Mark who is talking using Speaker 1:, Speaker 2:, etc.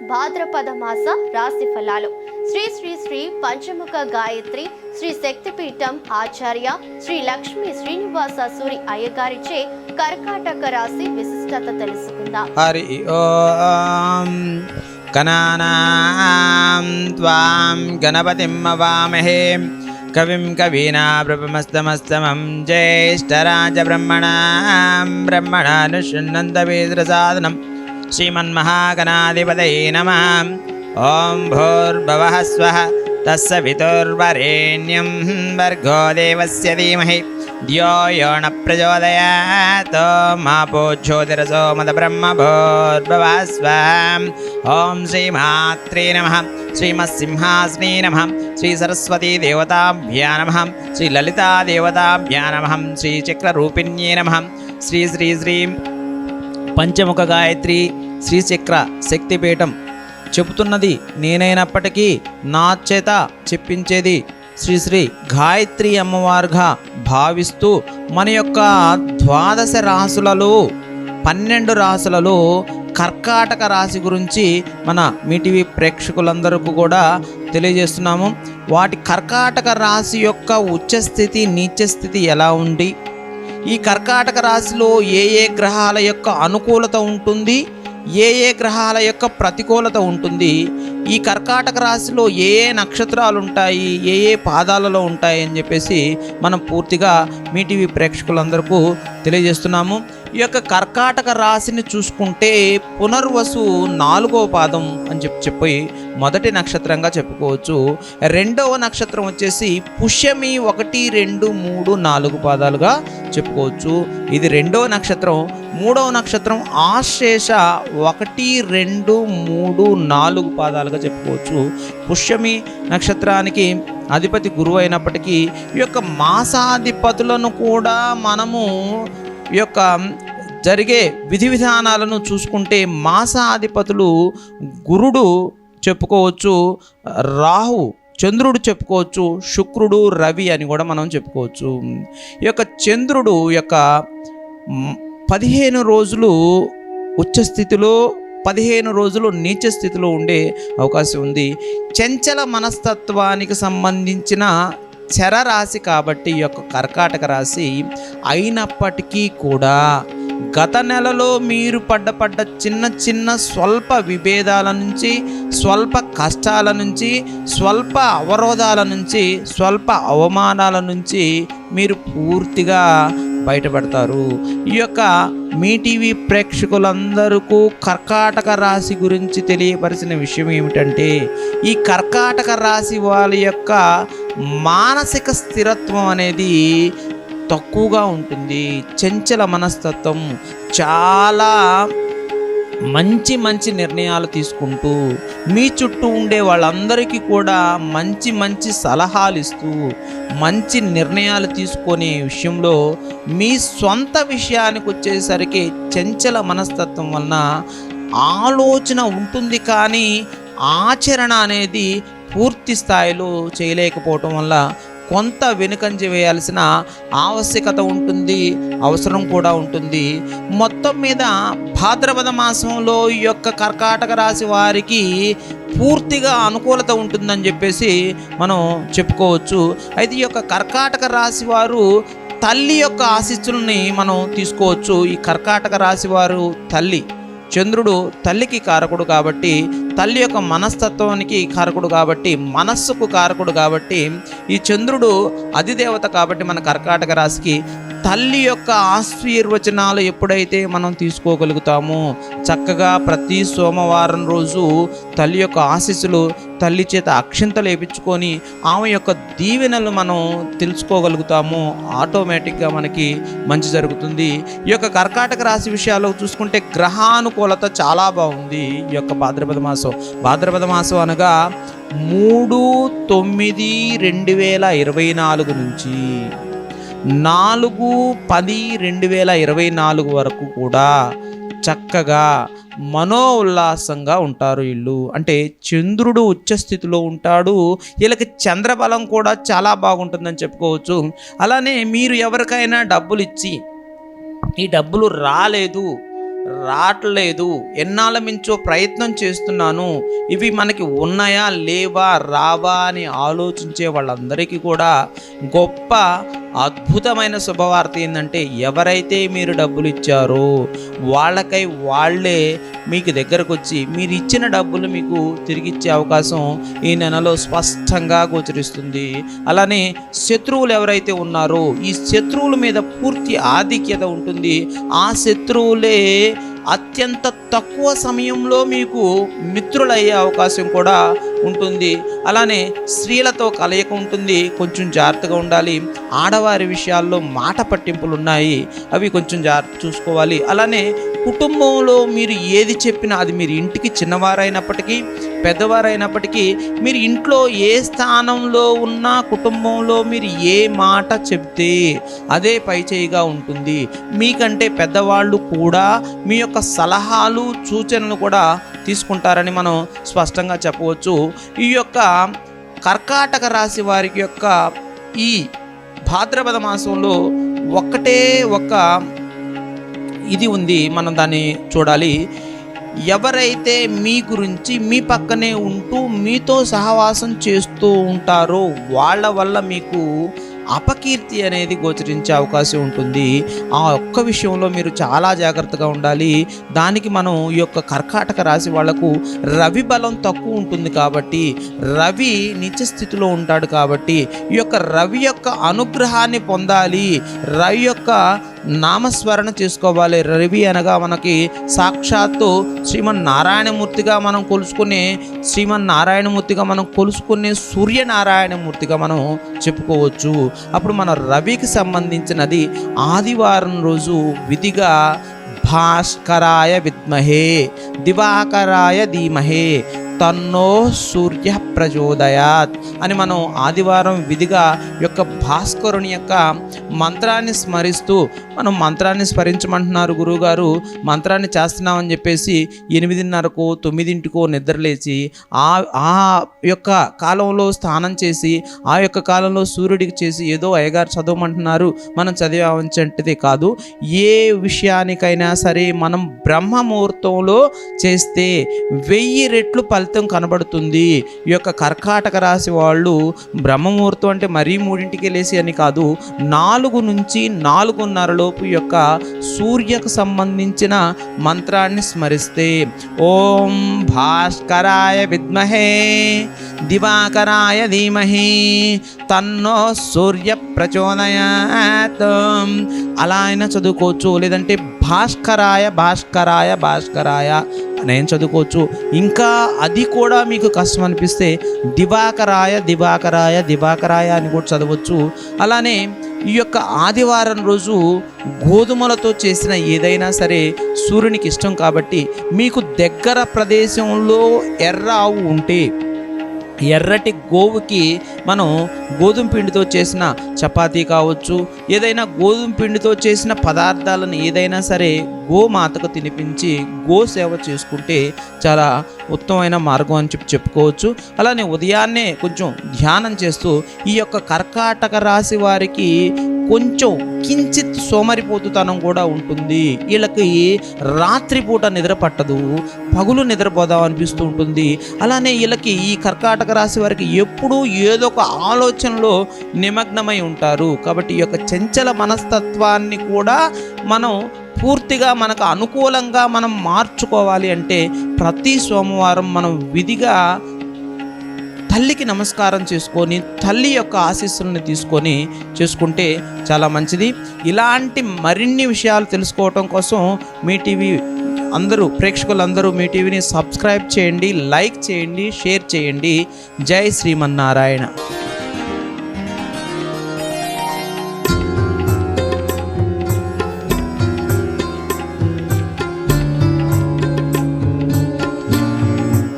Speaker 1: భాద్రపద మాస రాశి ఫలాలు. శ్రీ శ్రీ శ్రీ పంచముఖ గాయత్రి శ్రీ శక్తిపీఠం ఆచార్య శ్రీ లక్ష్మీ శ్రీనివాస సూరి అయ్యగారిచే కర్కాటక రాశి విశిష్టత తెలుసుకుందాం.
Speaker 2: హరి ఓం గణానాం త్వాం గణపతిం అవామహే కవిం కవీనామస్తమస్తమం జ్యేష్ఠరాజ బ్రహ్మణాం బ్రహ్మణానుష్ణంతవేద్రసాదనం శ్రీమన్మహాగణాధిపతయే నమః. ఓం భూర్భువః స్వః తస్సవితుర్వరేణ్యం భర్గో దేవస్య ధీమహి ధియో యో న ప్రచోదయాత్. మాపో జ్యోతిరసోమద బ్రహ్మ భూర్భువః స్వః. ఓం శ్రీమాత్రే నమః. శ్రీమత్సింహాసనే నమః. శ్రీ సరస్వతీ దేవతాభ్యా నమః. శ్రీ లలితా దేవతాభ్యా నమః. శ్రీ చక్రరూపిణ్యే నమః. శ్రీ శ్రీ శ్రీ పంచముఖ గాయత్రి శ్రీచక్ర శక్తిపీఠం చెబుతున్నది నేనైనప్పటికీ నా చేత చెప్పించేది శ్రీ శ్రీ గాయత్రి అమ్మవారుగా భావిస్తూ మన యొక్క 12 రాశులలో 12 రాశులలో కర్కాటక రాశి గురించి మన మీటీవీ ప్రేక్షకులందరికీ కూడా తెలియజేస్తున్నాము. వాటి కర్కాటక రాశి యొక్క ఉచ్చస్థితి నీచస్థితి ఎలా ఉంది, ఈ కర్కాటక రాశిలో ఏ ఏ గ్రహాల యొక్క అనుకూలత ఉంటుంది, ఏ ఏ గ్రహాల యొక్క ప్రతికూలత ఉంటుంది, ఈ కర్కాటక రాశిలో ఏ ఏ నక్షత్రాలు ఉంటాయి, ఏ ఏ పాదాలలో ఉంటాయి అని చెప్పేసి మనం పూర్తిగా మీ టీవీ ప్రేక్షకులందరికీ తెలియజేస్తున్నాము. ఈ యొక్క కర్కాటక రాశిని చూసుకుంటే పునర్వసు 4వ పాదం అని చెప్పి మొదటి నక్షత్రంగా చెప్పుకోవచ్చు. 2వ నక్షత్రం వచ్చేసి పుష్యమి 1, 2, 3, 4 పాదాలుగా చెప్పుకోవచ్చు. ఇది 2వ నక్షత్రం. 3వ నక్షత్రం ఆశ్లేష 1, 2, 3, 4 పాదాలుగా చెప్పుకోవచ్చు. పుష్యమి నక్షత్రానికి అధిపతి గురువు అయినప్పటికీ ఈ యొక్క మాసాధిపతులను కూడా మనము ఈ యొక్క జరిగే విధి విధానాలను చూసుకుంటే మాసాధిపతులు గురుడు చెప్పుకోవచ్చు, రాహు చంద్రుడు చెప్పుకోవచ్చు, శుక్రుడు రవి అని కూడా మనం చెప్పుకోవచ్చు. ఈ యొక్క చంద్రుడు యొక్క 15 రోజులు ఉచ్చస్థితిలో 15 రోజులు నీచ స్థితిలో ఉండే అవకాశం ఉంది. చంచల మనస్తత్వానికి సంబంధించిన చరరాశి కాబట్టి ఈ యొక్క కర్కాటక రాశి అయినప్పటికీ కూడా గత నెలలో మీరు పడ్డ చిన్న చిన్న స్వల్ప విభేదాల నుంచి, స్వల్ప కష్టాల నుంచి, స్వల్ప అవరోధాల నుంచి, స్వల్ప అవమానాల నుంచి మీరు పూర్తిగా బయటపడతారు. ఈ యొక్క మీ టీవీ ప్రేక్షకులందరికీ కర్కాటక రాశి గురించి తెలియపరిచిన విషయం ఏమిటంటే, ఈ కర్కాటక రాశి వాళ్ళ యొక్క మానసిక స్థిరత్వం అనేది తక్కువగా ఉంటుంది. చంచల మనస్తత్వం, చాలా మంచి మంచి నిర్ణయాలు తీసుకుంటూ మీ చుట్టూ ఉండే వాళ్ళందరికీ కూడా మంచి మంచి సలహాలు ఇస్తూ మంచి నిర్ణయాలు తీసుకునే విషయంలో మీ సొంత విషయానికి వచ్చేసరికి చంచల మనస్తత్వం వలన ఆలోచన ఉంటుంది కానీ ఆచరణ అనేది పూర్తి స్థాయిలో చేయలేకపోవటం వల్ల కొంత వెనుకంజ వేయాల్సిన ఆవశ్యకత ఉంటుంది, అవసరం కూడా ఉంటుంది. మొత్తం మీద భాద్రపద మాసంలో ఈ యొక్క కర్కాటక రాశి వారికి పూర్తిగా అనుకూలత ఉంటుందని చెప్పేసి మనం చెప్పుకోవచ్చు. అయితే ఈ యొక్క కర్కాటక రాశి వారు తల్లి యొక్క ఆశీస్సుల్ని మనం తీసుకోవచ్చు. ఈ కర్కాటక రాశి వారు తల్లి చంద్రుడు తల్లికి కారకుడు కాబట్టి, తల్లి యొక్క మనస్తత్వానికి కారకుడు కాబట్టి, మనస్సుకు కారకుడు కాబట్టి, ఈ చంద్రుడు అధిదేవత కాబట్టి మన కర్కాటక రాశికి తల్లి యొక్క ఆశీర్వచనాలు ఎప్పుడైతే మనం తీసుకోగలుగుతామో, చక్కగా ప్రతి సోమవారం రోజు తల్లి యొక్క ఆశీస్సులు, తల్లి చేత అక్షింతలు వేయించుకొని ఆమె యొక్క దీవెనలు మనం తెలుసుకోగలుగుతాము, ఆటోమేటిక్గా మనకి మంచి జరుగుతుంది. ఈ యొక్క కర్కాటక రాశి విషయాల్లో చూసుకుంటే గ్రహానుకూలత చాలా బాగుంది. ఈ యొక్క భాద్రపద మాసం అనగా 3/9/2024 నుంచి 4/10/2024 వరకు కూడా చక్కగా మనో ఉల్లాసంగా ఉంటారు వీళ్ళు. అంటే చంద్రుడు ఉచ్చస్థితిలో ఉంటాడు, వీళ్ళకి చంద్రబలం కూడా చాలా బాగుంటుందని చెప్పుకోవచ్చు. అలానే మీరు ఎవరికైనా డబ్బులు ఇచ్చి ఈ డబ్బులు రాలేదు, రావట్లేదు, ఎన్నాళ్ళ మించో ప్రయత్నం చేస్తున్నాను, ఇవి మనకి ఉన్నాయా లేవా రావా అని ఆలోచించే వాళ్ళందరికీ కూడా గొప్ప అద్భుతమైన శుభవార్త ఏంటంటే, ఎవరైతే మీరు డబ్బులు ఇచ్చారో వాళ్ళకై వాళ్ళే మీకు దగ్గరకు వచ్చి మీరు ఇచ్చిన డబ్బులు మీకు తిరిగిచ్చే అవకాశం ఈ నెలలో స్పష్టంగా గోచరిస్తుంది. అలానే శత్రువులు ఎవరైతే ఉన్నారో ఈ శత్రువుల మీద పూర్తి ఆధిక్యత ఉంటుంది. ఆ శత్రువులే అత్యంత తక్కువ సమయంలో మీకు మిత్రులయ్యే అవకాశం కూడా ఉంటుంది. అలానే స్త్రీలతో కలయిక ఉంటుంది, కొంచెం జాగ్రత్తగా ఉండాలి. ఆడవారి విషయాల్లో మాట పట్టింపులు ఉన్నాయి, అవి కొంచెం జాగ్రత్త చూసుకోవాలి. అలానే కుటుంబంలో మీరు ఏది చెప్పినా అది మీరు ఇంటికి చిన్నవారైనప్పటికీ పెద్దవారైనప్పటికీ మీరు ఇంట్లో ఏ స్థానంలో ఉన్నా కుటుంబంలో మీరు ఏ మాట చెప్తే అదే పైచేయిగా ఉంటుంది. మీకంటే పెద్దవాళ్ళు కూడా మీ యొక్క సలహాలు సూచనలు కూడా తీసుకుంటారని మనం స్పష్టంగా చెప్పవచ్చు. ఈ యొక్క కర్కాటక రాశి వారికి యొక్క ఈ భాద్రపద మాసంలో ఒక్కటే ఒక ఇది ఉంది, మనం దాన్ని చూడాలి. ఎవరైతే మీ గురించి మీ పక్కనే ఉంటూ మీతో సహవాసం చేస్తూ ఉంటారో వాళ్ళ వల్ల మీకు అపకీర్తి అనేది గోచరించే అవకాశం ఉంటుంది. ఆ ఒక్క విషయంలో మీరు చాలా జాగ్రత్తగా ఉండాలి. దానికి మనం ఈ యొక్క కర్కాటక రాశి వాళ్లకు రవి బలం తక్కువ ఉంటుంది కాబట్టి, రవి నీచ స్థితిలో ఉంటాడు కాబట్టి ఈ యొక్క రవి యొక్క అనుగ్రహాన్ని పొందాలి, రవి యొక్క నామస్మరణ చేసుకోవాలి. రవి అనగా మనకి సాక్షాత్తు శ్రీమన్నారాయణమూర్తిగా మనం కొలుసుకునే సూర్యనారాయణమూర్తిగా మనం చెప్పుకోవచ్చు. అప్పుడు మన రవికి సంబంధించినది ఆదివారం రోజు విధిగా భాస్కరాయ విద్మహే దివాకరాయ ధీమహే తన్నో సూర్య ప్రచోదయాత్ అని మనం ఆదివారం విధిగా యొక్క భాస్కరుని యొక్క మంత్రాన్ని స్మరిస్తూ, మనం మంత్రాన్ని స్మరించమంటున్నారు గురువుగారు, మంత్రాన్ని చేస్తున్నామని చెప్పేసి 8:30కో 9కో నిద్రలేచి ఆ యొక్క కాలంలో స్నానం చేసి ఆ యొక్క కాలంలో సూర్యుడికి చేసి ఏదో అయ్యగారు చదవమంటున్నారు మనం చదివామంటే కాదు. ఏ విషయానికైనా సరే మనం బ్రహ్మ ముహూర్తంలో చేస్తే 1000 రెట్లు ఫలితం కనబడుతుంది. ఈ యొక్క కర్కాటక రాశి వాళ్ళు బ్రహ్మముహూర్తం అంటే మరీ 3ంటికి లేసి అని కాదు, 4 నుంచి 4:30 లోపు యొక్క సూర్యకు సంబంధించిన మంత్రాన్ని స్మరిస్తే ఓం భాస్కరాయ విద్మహే దివాకరాయ ధీమహి తన్నో సూర్య ప్రచోదయాత్ అలా అయినా చదువుకోవచ్చు. లేదంటే భాస్కరాయ భాస్కరాయ భాస్కరాయ నేను చదువుకోవచ్చు. ఇంకా అది కూడా మీకు కష్టం అనిపిస్తే దివాకరాయ దివాకరాయ దివాకరాయ అని కూడా చదవచ్చు. అలానే ఈ యొక్క ఆదివారం రోజు గోధుమలతో చేసిన ఏదైనా సరే సూర్యునికి ఇష్టం కాబట్టి మీకు దగ్గర ప్రదేశంలో ఎర్ర ఆవు ఉంటే ఎర్రటి గోవుకి మనం గోధుమ పిండితో చేసిన చపాతీ కావచ్చు, ఏదైనా గోధుమ పిండితో చేసిన పదార్థాలను ఏదైనా సరే గోమాతకు తినిపించి గోసేవ చేసుకుంటే చాలా ఉత్తమమైన మార్గం అని చెప్పుకోవచ్చు. అలానే ఉదయాన్నే కొంచెం ధ్యానం చేస్తూ ఈ యొక్క కర్కాటక రాశి వారికి కొంచెం కించిత్ సోమరిపోతుతనం కూడా ఉంటుంది. వీళ్ళకి రాత్రిపూట నిద్ర పట్టదు, పగులు నిద్రపోదాం అనిపిస్తూ ఉంటుంది. అలానే వీళ్ళకి ఈ కర్కాటక రాశి వారికి ఎప్పుడూ ఏదో ఒక ఆలోచనలో నిమగ్నమై ఉంటారు. కాబట్టి ఈ యొక్క చంచల మనస్తత్వాన్ని కూడా మనం పూర్తిగా మనకు అనుకూలంగా మనం మార్చుకోవాలి అంటే ప్రతి సోమవారం మనం విధిగా తల్లికి నమస్కారం చేసుకొని తల్లి యొక్క ఆశీస్సులను తీసుకొని చేసుకుంటే చాలా మంచిది. ఇలాంటి మరిన్ని విషయాలు తెలుసుకోవటం కోసం మీ టీవీ ప్రేక్షకులందరూ మీ టీవీని సబ్స్క్రైబ్ చేయండి, లైక్ చేయండి, షేర్ చేయండి. జై శ్రీమన్నారాయణ.